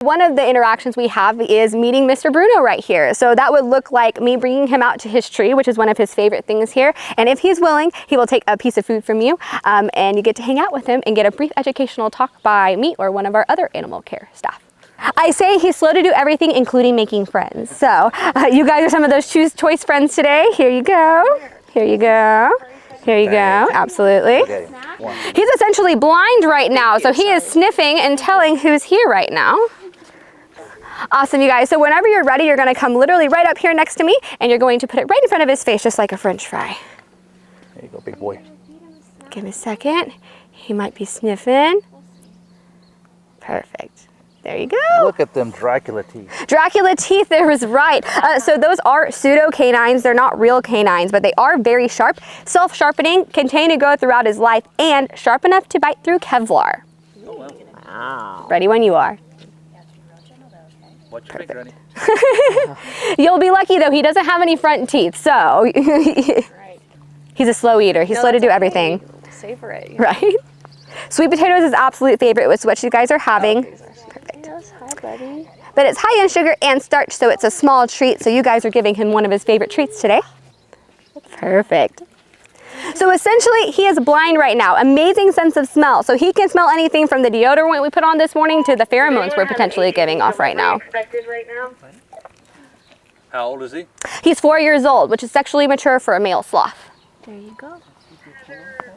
One of the interactions we have is meeting Mr. Bruno right here. So that would look like me bringing him out to his tree, which is one of his favorite things here. And if he's willing, he will take a piece of food from you and you get to hang out with him and get a brief educational talk by me or one of our other animal care staff. I say he's slow to do everything, including making friends. So you guys are some of those choice friends today. Here you go. Here you go. Here you go. Absolutely. He's essentially blind right now, so he is sniffing and telling who's here right now. Awesome, you guys. So whenever you're ready, you're going to come literally right up here next to me, and you're going to put it right in front of his face, just like a French fry. There you go, big boy. Give him a second. He might be sniffing. Perfect. There you go. Look at them Dracula teeth. Dracula teeth, there was right. So those are pseudo canines. They're not real canines, but they are very sharp, self-sharpening, continue to go throughout his life, and sharp enough to bite through Kevlar. Wow. Ready when you are. What's your finger, honey? You'll be lucky though, he doesn't have any front teeth, so he's a slow eater. He's slow to do everything. Savor it. Right? Sweet potatoes is absolute favorite, which is what you guys are having. Perfect. Yes, hi, buddy. But it's high in sugar and starch, so it's a small treat. So you guys are giving him one of his favorite treats today. Perfect. So essentially, he is blind right now. Amazing sense of smell. So he can smell anything from the deodorant we put on this morning to the pheromones we're potentially giving off right now. How old is he? He's 4 years old, which is sexually mature for a male sloth. There you go.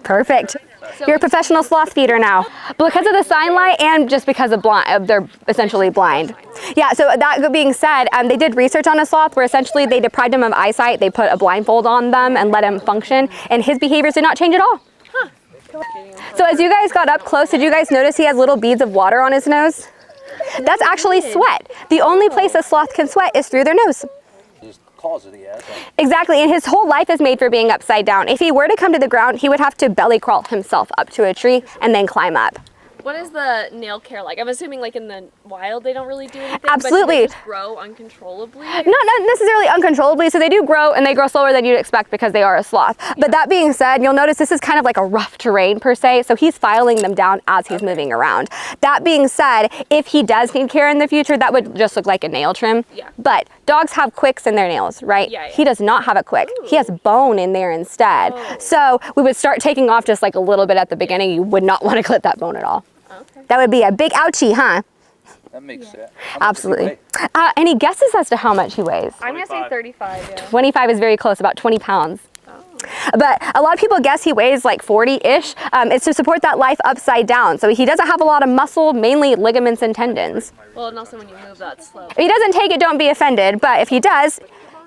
Perfect. You're a professional sloth feeder now. Because of the sign light and just because of they're essentially blind. Yeah, so that being said, they did research on a sloth where essentially they deprived him of eyesight, they put a blindfold on them and let him function, and his behaviors did not change at all. Huh. So as you guys got up close, did you guys notice he has little beads of water on his nose? That's actually sweat. The only place a sloth can sweat is through their nose. Exactly, and his whole life is made for being upside down. If he were to come to the ground, he would have to belly crawl himself up to a tree and then climb up. What is the nail care like? I'm assuming like in the wild they don't really do anything. Absolutely. But do they just grow uncontrollably? Not necessarily uncontrollably, so they do grow and they grow slower than you'd expect because they are a sloth. Yeah. But that being said, you'll notice this is kind of like a rough terrain per se, so he's filing them down as he's moving around. That being said, if he does need care in the future, that would just look like a nail trim. Yeah. But dogs have quicks in their nails, right? Yeah. He does not have a quick. Ooh. He has bone in there instead. Oh. So we would start taking off just like a little bit at the beginning. You would not want to clip that bone at all. Okay. That would be a big ouchie, huh? That makes sense. Absolutely. Any guesses as to how much he weighs? I'm going to say 35, yeah. 25 is very close, about 20 pounds. Oh. But a lot of people guess he weighs like 40-ish. It's to support that life upside down. So he doesn't have a lot of muscle, mainly ligaments and tendons. Well, and also when you move that slow. If he doesn't take it, don't be offended. But if he does,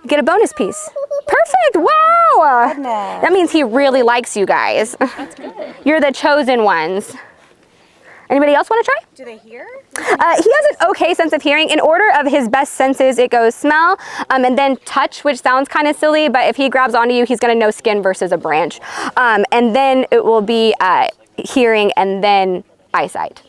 you get a bonus piece. Perfect, wow. Goodness. That means he really likes you guys. That's good. You're the chosen ones. Anybody else want to try? Do they hear? He has an okay sense of hearing. In order of his best senses, it goes smell and then touch, which sounds kind of silly, but if he grabs onto you, he's going to know skin versus a branch. And then it will be hearing and then eyesight.